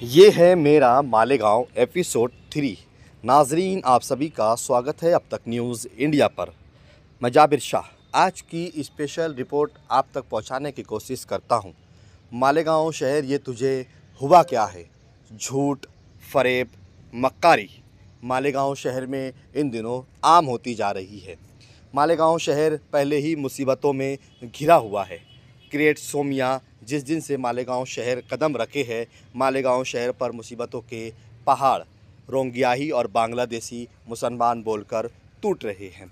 ये है मेरा मालेगांव एपिसोड 3। नाजरीन, आप सभी का स्वागत है अब तक न्यूज़ इंडिया पर। मैं जाबिर शाह आज की स्पेशल रिपोर्ट आप तक पहुंचाने की कोशिश करता हूं। मालेगांव शहर ये तुझे हुआ क्या है, झूठ, फरेब, मक्कारी मालेगांव शहर में इन दिनों आम होती जा रही है। मालेगांव शहर पहले ही मुसीबतों में घिरा हुआ है। ग्रेट सोमिया जिस दिन से मालेगांव शहर कदम रखे है, मालेगांव शहर पर मुसीबतों के पहाड़ रोंगियाही और बांग्लादेशी मुसलमान बोलकर टूट रहे हैं।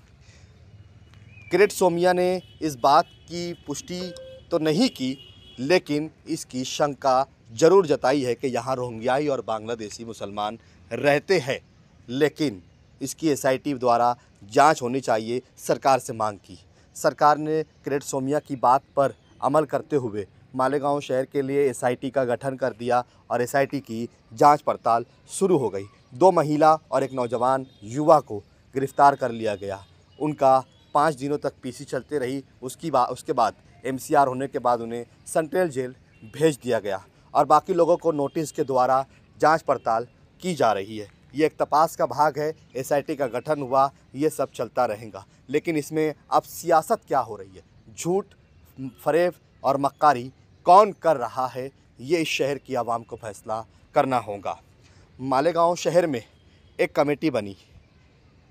ग्रेट सोमिया ने इस बात की पुष्टि तो नहीं की, लेकिन इसकी शंका जरूर जताई है कि यहाँ रोंगियाही और बांग्लादेशी मुसलमान रहते हैं, लेकिन इसकी एसआईटी द्वारा जांच होनी चाहिए, सरकार से मांग की। सरकार ने ग्रेट सोमिया की बात पर अमल करते हुए मालेगांव शहर के लिए एसआईटी का गठन कर दिया और एसआईटी की जांच पड़ताल शुरू हो गई। 2 महिला और एक नौजवान युवा को गिरफ्तार कर लिया गया। उनका 5 दिनों तक पीसी चलते रही। उसके बाद एमसीआर होने के बाद उन्हें सेंट्रल जेल भेज दिया गया और बाकी लोगों को नोटिस के द्वारा जांच पड़ताल की जा रही है। ये एक तपास का भाग है। एसआईटी का गठन हुआ, ये सब चलता रहेगा, लेकिन इसमें अब सियासत क्या हो रही है, झूठ, फरेब और मक्कारी कौन कर रहा है, ये इस शहर की आवाम को फैसला करना होगा। मालेगांव शहर में एक कमेटी बनी,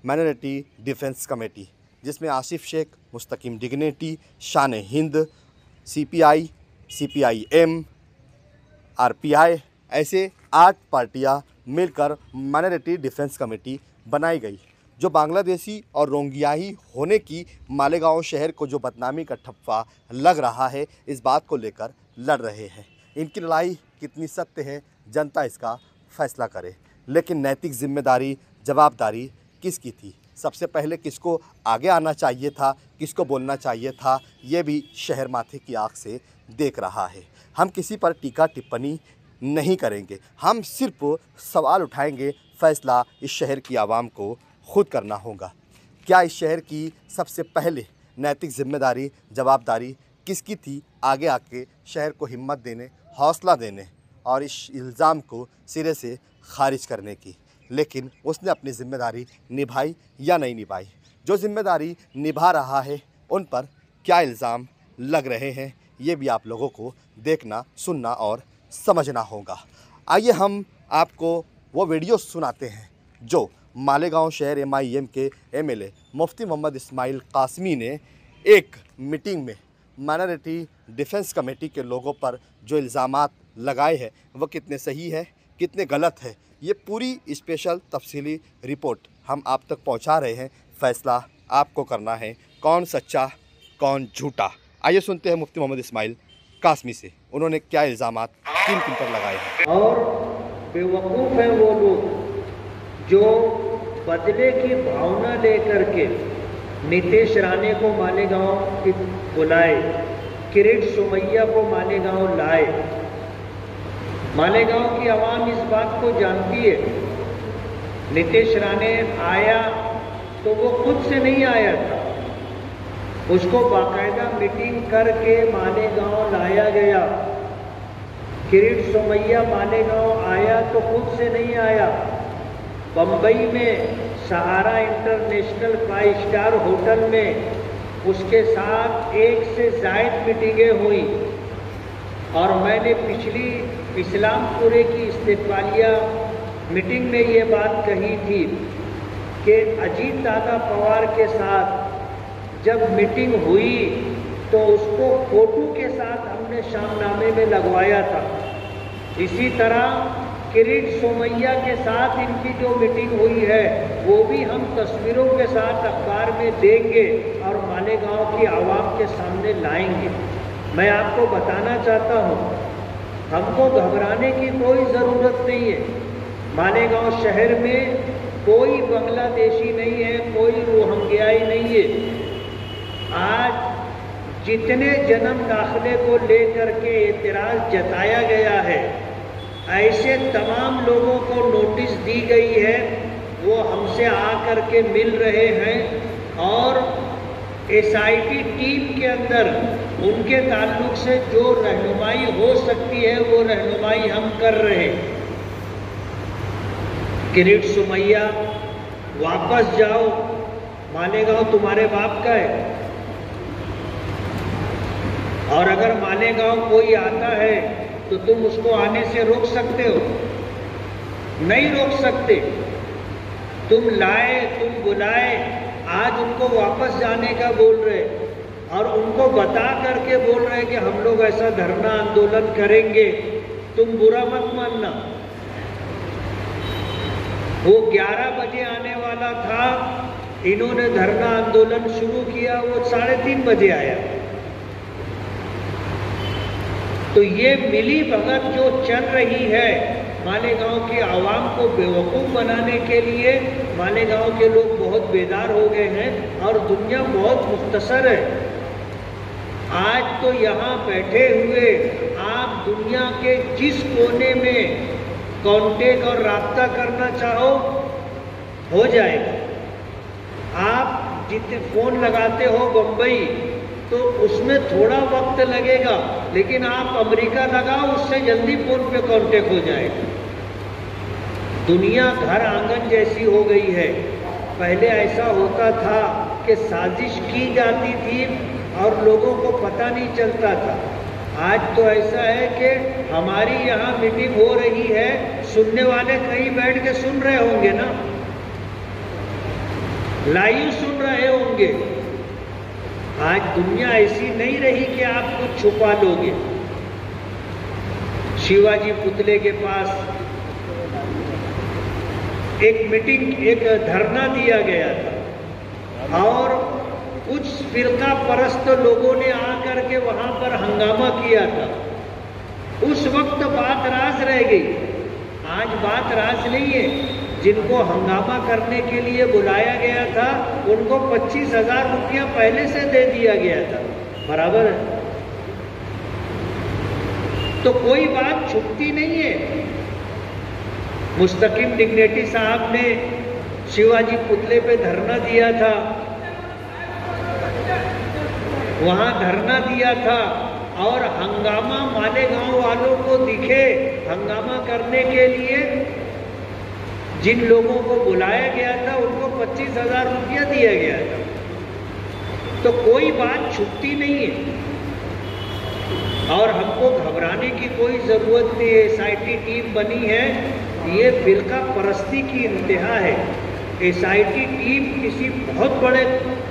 माइनॉरिटी डिफेंस कमेटी, जिसमें आसिफ शेख, मुस्तकीम डिग्निटी, शान हिंद, सीपीआई, सीपीआईएम, आरपीआई, ऐसे 8 पार्टियां मिलकर माइनॉरिटी डिफेंस कमेटी बनाई गई, जो बांग्लादेशी और रोंगियाही होने की मालेगांव शहर को जो बदनामी का ठप्पा लग रहा है, इस बात को लेकर लड़ रहे हैं। इनकी लड़ाई कितनी सत्य है, जनता इसका फैसला करे, लेकिन नैतिक जिम्मेदारी, जवाबदारी किसकी थी? सबसे पहले किसको आगे आना चाहिए था, किसको बोलना चाहिए था, ये भी शहर माथे की आँख से देख रहा है। हम किसी पर टीका टिप्पणी नहीं करेंगे, हम सिर्फ सवाल उठाएंगे। फैसला इस शहर की आवाम को खुद करना होगा। क्या इस शहर की सबसे पहले नैतिक जिम्मेदारी, जवाबदारी किसकी थी? आगे आके शहर को हिम्मत देने, हौसला देने और इस इल्ज़ाम को सिरे से खारिज करने की। लेकिन उसने अपनी ज़िम्मेदारी निभाई या नहीं निभाई? जो ज़िम्मेदारी निभा रहा है, उन पर क्या इल्ज़ाम लग रहे हैं, ये भी आप लोगों को देखना, सुनना और समझना होगा। आइए हम आपको वो वीडियो सुनाते हैं जो मालेगांव शहर एमआईएम के एमएलए मुफ्ती मोहम्मद इस्माइल कासमी ने एक मीटिंग में माइनॉरिटी डिफेंस कमेटी के लोगों पर जो इल्ज़ामात लगाए हैं, वो कितने सही है, कितने गलत है, ये पूरी स्पेशल तफसीली रिपोर्ट हम आप तक पहुंचा रहे हैं। फैसला आपको करना है, कौन सच्चा कौन झूठा। आइए सुनते हैं मुफ्ती मोहम्मद इस्माइल कासमी से, उन्होंने क्या इल्ज़ामात किन किन पर लगाए हैं। और बेवकूफ़ हैं वो लोग जो बदले की भावना लेकर के नीतीश राणे को मालेगांव बुलाए, किरीट सोमैया को मालेगांव लाए। मालेगांव की आवाम इस बात को जानती है, नीतीश राणे आया तो वो खुद से नहीं आया था, उसको बाकायदा मीटिंग करके मालेगांव लाया गया। किरीट सोमैया मालेगांव आया तो खुद से नहीं आया, बम्बई में सहारा इंटरनेशनल 5 स्टार होटल में उसके साथ 1 से ज़ायद मीटिंगें हुई। और मैंने पिछली इस्लामपुरे की इस्तिकबालिया मीटिंग में ये बात कही थी कि अजीत दादा पवार के साथ जब मीटिंग हुई तो उसको फोटो के साथ हमने शामनामे में लगवाया था। इसी तरह किरीट सोमैया के साथ इनकी जो मीटिंग हुई है, वो भी हम तस्वीरों के साथ अखबार में देंगे और मालेगांव की आवाम के सामने लाएंगे। मैं आपको बताना चाहता हूँ, हमको घबराने की कोई ज़रूरत नहीं है। मालेगांव शहर में कोई बांग्लादेशी नहीं है, कोई रोहिंग्याई नहीं है। आज जितने जन्म दाखिले को लेकर के एतराज़ जताया गया है, ऐसे तमाम लोगों को नोटिस दी गई है, वो हमसे आकर के मिल रहे हैं और एसआईटी टीम के अंदर उनके ताल्लुक से जो रहनुमाई हो सकती है वो रहनुमाई हम कर रहे हैं। किरीट सोमैया, वापस जाओ, मालेगांव तुम्हारे बाप का है। और अगर मालेगांव कोई आता है तो तुम उसको आने से रोक सकते हो? नहीं रोक सकते। तुम लाए, तुम बुलाए, आज उनको वापस जाने का बोल रहे और उनको बता करके बोल रहे कि हम लोग ऐसा धरना आंदोलन करेंगे, तुम बुरा मत मानना। वो 11 बजे आने वाला था, इन्होंने धरना आंदोलन शुरू किया, वो 3:30 बजे आया। तो ये मिली भगत जो चल रही है मालेगांव के आवाम को बेवकूफ़ बनाने के लिए, मालेगांव के लोग बहुत बेदार हो गए हैं और दुनिया बहुत मुख्तसर है। आज तो यहाँ बैठे हुए आप दुनिया के जिस कोने में कांटेक्ट और राब्ता करना चाहो हो जाएगा। आप जितने फ़ोन लगाते हो बम्बई, तो उसमें थोड़ा वक्त लगेगा, लेकिन आप अमेरिका लगाओ, उससे जल्दी फ़ोन पे कांटेक्ट हो जाएगा। दुनिया घर आंगन जैसी हो गई है। पहले ऐसा होता था कि साजिश की जाती थी और लोगों को पता नहीं चलता था। आज तो ऐसा है कि हमारी यहाँ मीटिंग हो रही है, सुनने वाले कहीं बैठ के सुन रहे होंगे ना, लाइव सुन रहे होंगे। आज दुनिया ऐसी नहीं रही कि आप कुछ छुपा लोगे। शिवाजी पुतले के पास एक मीटिंग, एक धरना दिया गया था और कुछ फिरका परस्त लोगों ने आकर के वहां पर हंगामा किया था। उस वक्त बात राज रह गई। आज बात राज नहीं है। जिनको हंगामा करने के लिए बुलाया गया था उनको 25,000 रुपया पहले से दे दिया गया था। बराबर है। तो कोई बात छुपती नहीं है। मुस्तकीम डिग्नेटी साहब ने शिवाजी पुतले पे धरना दिया था, वहां धरना दिया था और हंगामा मालेगांव वालों को दिखे। हंगामा करने के लिए जिन लोगों को बुलाया गया था उनको 25,000 रुपया दिया गया था। तो कोई बात छुपती नहीं है और हमको घबराने की कोई ज़रूरत नहीं है। SIT टीम बनी है, ये फिरका परस्ती की इंतहा है। SIT टीम किसी बहुत बड़े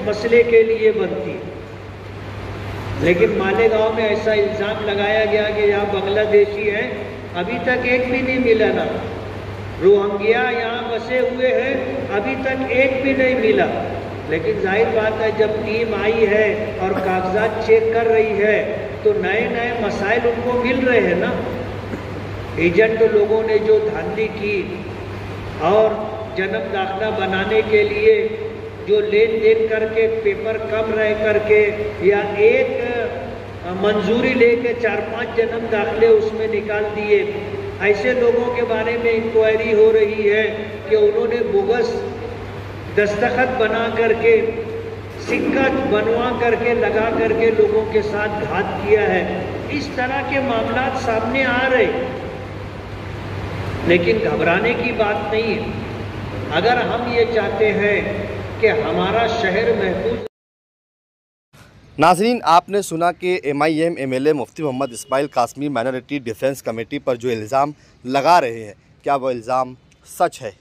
मसले के लिए बनती है, लेकिन मालेगांव में ऐसा इल्ज़ाम लगाया गया कि यहाँ बांग्लादेशी हैं, अभी तक एक भी नहीं मिला ना। रोहिंग्या यहाँ बसे हुए हैं, अभी तक एक भी नहीं मिला। लेकिन जाहिर बात है जब टीम आई है और कागजात चेक कर रही है तो नए नए मसाइल उनको मिल रहे हैं ना। एजेंट लोगों ने जो धांधली की और जन्म दाखिला बनाने के लिए जो लेन देन करके पेपर कम रह करके या एक मंजूरी लेके 4-5 जन्म दाखिले उसमें निकाल दिए, ऐसे लोगों के बारे में इंक्वायरी हो रही है कि उन्होंने बोगस दस्तखत बना करके, सिक्का बनवा करके, लगा करके लोगों के साथ घात किया है। इस तरह के मामला सामने आ रहे, लेकिन घबराने की बात नहीं है। अगर हम ये चाहते हैं कि हमारा शहर महफूज। नाजरीन, आपने सुना कि MIM MLA Mufti Mohammed Ismail Qasmi minority defence committee पर जो इल्ज़ाम लगा रहे हैं, क्या वो इल्ज़ाम सच है?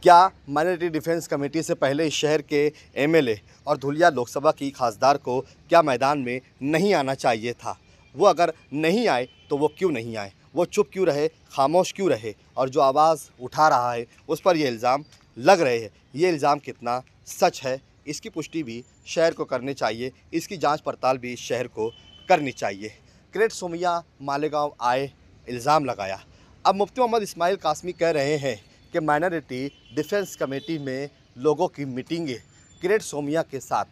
क्या माइनॉरिटी डिफेंस कमेटी से पहले इस शहर के MLA और धुलिया लोकसभा की खासदार को क्या मैदान में नहीं आना चाहिए था? वो अगर नहीं आए तो वो क्यों नहीं आए? वो चुप क्यों रहे, खामोश क्यों रहे? और जो आवाज़ उठा रहा है उस पर ये इल्ज़ाम लग रहे हैं, ये इल्ज़ाम कितना सच है, इसकी पुष्टि भी शहर को करनी चाहिए, इसकी जांच पड़ताल भी इस शहर को करनी चाहिए। किरीट सोमैया मालेगांव आए, इल्ज़ाम लगाया। अब मुफ्ती मोहम्मद इस्माइल कासमी कह रहे हैं कि माइनॉरिटी डिफेंस कमेटी में लोगों की मीटिंगें किरीट सोमैया के साथ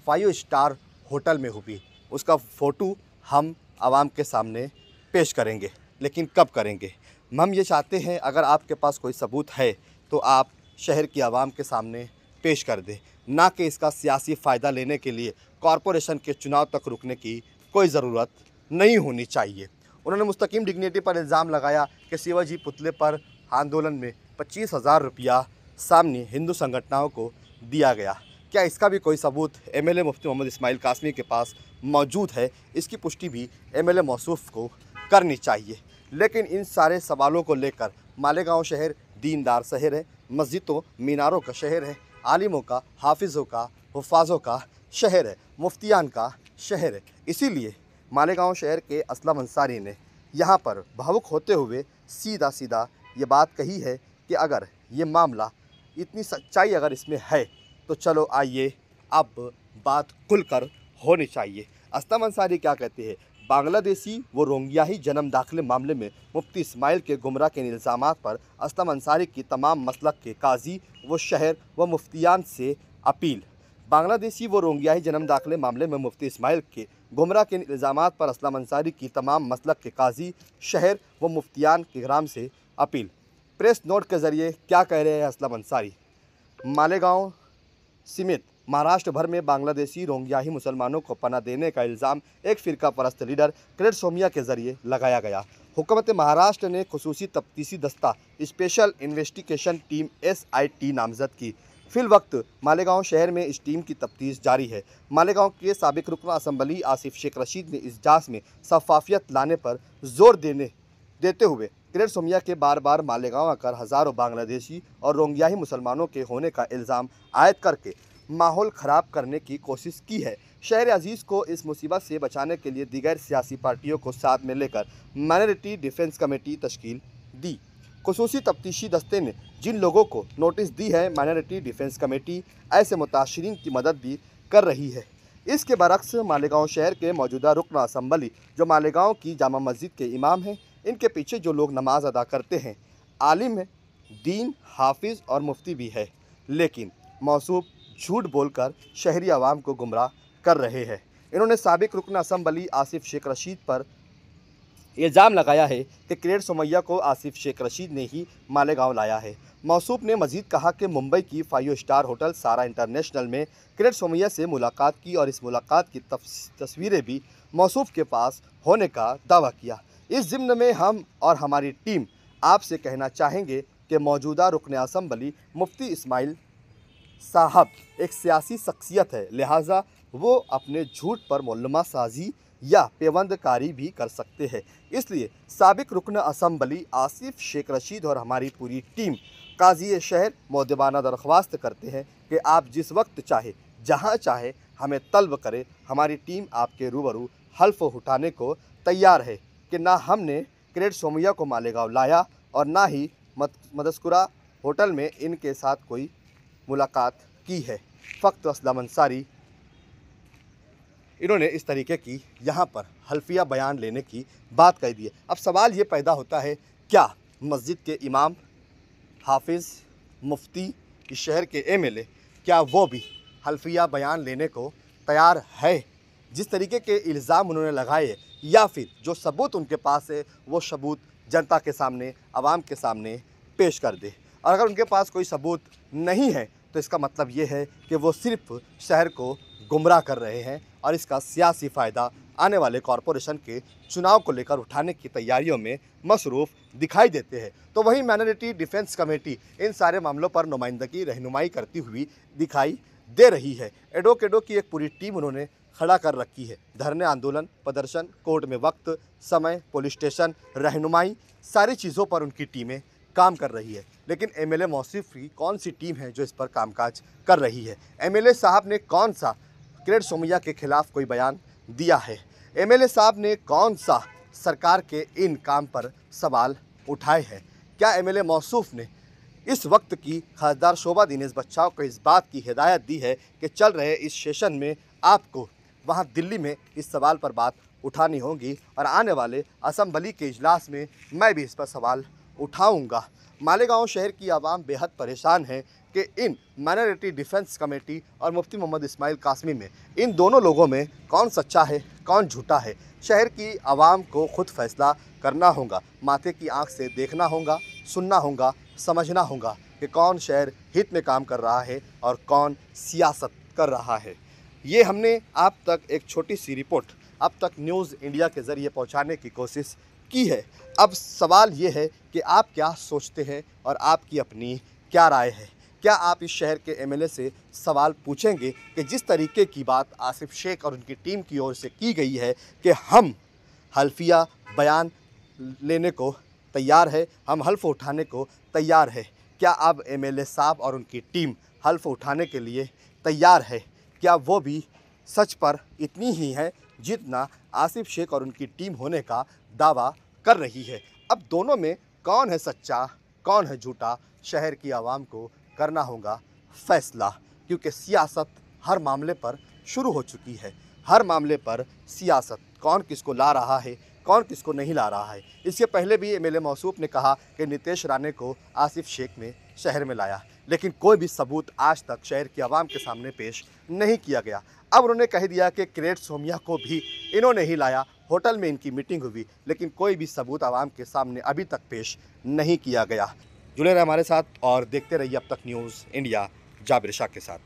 5 स्टार होटल में हुई। उसका फ़ोटो हम आवाम के सामने पेश करेंगे, लेकिन कब करेंगे? हम ये चाहते हैं अगर आपके पास कोई सबूत है तो आप शहर की आवाम के सामने पेश कर दें, ना कि इसका सियासी फ़ायदा लेने के लिए कॉरपोरेशन के चुनाव तक रुकने की कोई ज़रूरत नहीं होनी चाहिए। उन्होंने मुस्तकीम डिग्निटी पर इल्ज़ाम लगाया कि शिवाजी पुतले पर आंदोलन में 25,000 रुपया सामने हिंदू संगठनों को दिया गया। क्या इसका भी कोई सबूत एमएलए मुफ्ती मोहम्मद इस्माइल कासमी के पास मौजूद है? इसकी पुष्टि भी एमएलए मौसूफ को करनी चाहिए। लेकिन इन सारे सवालों को लेकर मालेगांव शहर दीनदार शहर है, मस्जिदों मीनारों का शहर है, आलिमों का, हाफिज़ों का, हुफ़ाज़ों का शहर है, मुफ्तियान का शहर है। इसीलिए मालेगांव शहर के असलम अंसारी ने यहाँ पर भावुक होते हुए सीधा सीधा ये बात कही है कि अगर ये मामला, इतनी सच्चाई अगर इसमें है तो चलो आइए अब बात खुलकर होनी चाहिए। असलम अंसारी क्या कहते हैं? बांग्लादेशी व रोहिंग्याही जन्म दाखिले मामले में मुफ्ती इस्माइल के गुमराह के इल्ज़ामात पर असलम अंसारी की तमाम मसलक के काजी व शहर व मुफ्तियान से अपील। बांग्लादेशी व रोहिंग्याही जन्म दाखिले मामले में मुफ्ती इस्माइल के गुमराह के इल्ज़ामात पर असलम अंसारी की तमाम मसलक के काजी, शहर व मुफ्तियान के ग्राम से अपील। प्रेस नोट के ज़रिए क्या कह रहे हैं असलम अंसारी? मालेगांव समेत महाराष्ट्र भर में बांग्लादेशी रोहिंग्याही मुसलमानों को पनाह देने का इल्ज़ाम एक फ़िरका परस्त लीडर क्रेड सोमिया के ज़रिए लगाया गया। हुकूमत महाराष्ट्र ने खुसूसी तफ्तीशी दस्ता स्पेशल इन्वेस्टिगेशन टीम SIT नामज़द की। फिल वक्त मालेगांव शहर में इस टीम की तफ्तीश जारी है। मालेगांव के साबिक रुकन असम्बली आसिफ शेख रशीद ने इस जांच में शफाफियत लाने पर जोर देते हुए क्रेड सोमिया के बार बार मालेगांव आकर हज़ारों बांग्लादेशी और रोहिंग्याही मुसलमानों के होने का इल्ज़ाम आयद करके माहौल ख़राब करने की कोशिश की है। शहर अजीज़ को इस मुसीबत से बचाने के लिए दीगर सियासी पार्टियों को साथ में लेकर माइनॉरिटी डिफेंस कमेटी तश्कील दी। खुसूसी तफ्तीशी दस्ते ने जिन लोगों को नोटिस दी है, माइनॉरिटी डिफेंस कमेटी ऐसे मुताशरीन की मदद भी कर रही है। इसके बरक्स मालेगांव शहर के मौजूदा रुकन असम्बली जो मालेगांव की जामा मस्जिद के इमाम हैं, इनके पीछे जो लोग नमाज अदा करते हैं, आलिम है, दीन, हाफिज़ और मुफ्ती भी है, लेकिन मौसूफ झूठ बोलकर शहरी आवाम को गुमराह कर रहे हैं। इन्होंने साबिक रुकन असम्बली आसिफ शेख रशीद पर इल्ज़ाम लगाया है कि क्रेड सोमैया को आसिफ शेख रशीद ने ही मालेगांव लाया है। मौसूफ ने मजीद कहा कि मुंबई की 5 स्टार होटल सारा इंटरनेशनल में क्रेड सोमैया से मुलाकात की और इस मुलाकात की तस्वीरें भी मौसूफ के पास होने का दावा किया। इस ज़िम्न में हम और हमारी टीम आपसे कहना चाहेंगे कि मौजूदा रुकन असम्बली मुफ्ती इस्माइल साहब एक सियासी शख्सियत है, लिहाजा वो अपने झूठ पर मुल्लमा साजी या पेवंदकारी भी कर सकते हैं। इसलिए साबिक रुकन असम्बली आसिफ शेख रशीद और हमारी पूरी टीम काजी शहर मौदबाना दरख्वास्त करते हैं कि आप जिस वक्त चाहे, जहां चाहे हमें तलब करें। हमारी टीम आपके रूबरू हल्फ उठाने को तैयार है कि ना हमने क्रेड सोमिया को मालेगांव लाया और ना ही मदस्कुरा होटल में इनके साथ कोई मुलाकात की है। फ़क्त असलम अंसारी इन्होंने इस तरीके की यहाँ पर हल्फिया बयान लेने की बात कह दी है। अब सवाल ये पैदा होता है, क्या मस्जिद के इमाम, हाफिज़, मुफ्ती, इस शहर के MLA, क्या वो भी हल्फिया बयान लेने को तैयार है? जिस तरीके के इल्ज़ाम उन्होंने लगाए, या फिर जो सबूत उनके पास है वो सबूत जनता के सामने, आवाम के सामने पेश कर दे। और अगर उनके पास कोई सबूत नहीं है तो इसका मतलब ये है कि वो सिर्फ शहर को गुमराह कर रहे हैं और इसका सियासी फ़ायदा आने वाले कॉरपोरेशन के चुनाव को लेकर उठाने की तैयारियों में मसरूफ़ दिखाई देते हैं। तो वहीं माइनॉरिटी डिफेंस कमेटी इन सारे मामलों पर नुमाइंदगी, रहनुमाई करती हुई दिखाई दे रही है। एडवोकेटों की एक पूरी टीम उन्होंने खड़ा कर रखी है। धरने, आंदोलन, प्रदर्शन, कोर्ट में वक्त, समय, पुलिस स्टेशन, रहनुमाई, सारी चीज़ों पर उनकी टीमें काम कर रही है। लेकिन MLA मौसूफ की कौन सी टीम है जो इस पर कामकाज कर रही है? MLA साहब ने कौन सा क्रेड सोमैया के खिलाफ कोई बयान दिया है? MLA साहब ने कौन सा सरकार के इन काम पर सवाल उठाए हैं? क्या MLA मौसूफ ने इस वक्त की खासदार शोभा दिनेश बच्चाओं को इस बात की हिदायत दी है कि चल रहे इस सेशन में आपको वहां दिल्ली में इस सवाल पर बात उठानी होगी और आने वाले असम्बली के इजलास में मैं भी इस पर सवाल उठाऊंगा? मालेगांव शहर की आवाम बेहद परेशान है कि इन माइनॉरिटी डिफेंस कमेटी और मुफ्ती मोहम्मद इस्माइल कासमी में, इन दोनों लोगों में कौन सच्चा है, कौन झूठा है? शहर की आवाम को खुद फैसला करना होगा, माथे की आंख से देखना होगा, सुनना होगा, समझना होगा कि कौन शहर हित में काम कर रहा है और कौन सियासत कर रहा है। ये हमने आप तक एक छोटी सी रिपोर्ट अब तक न्यूज़ इंडिया के ज़रिए पहुंचाने की कोशिश की है। अब सवाल ये है कि आप क्या सोचते हैं और आपकी अपनी क्या राय है। क्या आप इस शहर के एमएलए से सवाल पूछेंगे कि जिस तरीके की बात आसिफ शेख और उनकी टीम की ओर से की गई है कि हम हल्फिया बयान लेने को तैयार है, हम हल्फ उठाने को तैयार है, क्या अब एमएलए साहब और उनकी टीम हल्फ उठाने के लिए तैयार है? क्या वो भी सच पर इतनी ही है जितना आसिफ शेख और उनकी टीम होने का दावा कर रही है? अब दोनों में कौन है सच्चा, कौन है झूठा, शहर की आवाम को करना होगा फैसला, क्योंकि सियासत हर मामले पर शुरू हो चुकी है। हर मामले पर सियासत, कौन किसको ला रहा है, कौन किसको नहीं ला रहा है। इसके पहले भी एमएलए मौसूफ ने कहा कि नितेश राणे को आसिफ शेख ने शहर में लाया, लेकिन कोई भी सबूत आज तक शहर की आवाम के सामने पेश नहीं किया गया। अब उन्होंने कह दिया कि क्रेट सोमिया को भी इन्होंने ही लाया, होटल में इनकी मीटिंग हुई, लेकिन कोई भी सबूत आवाम के सामने अभी तक पेश नहीं किया गया। जुड़े रहे हमारे साथ और देखते रहिए अब तक न्यूज़ इंडिया जाबिर शाह के साथ।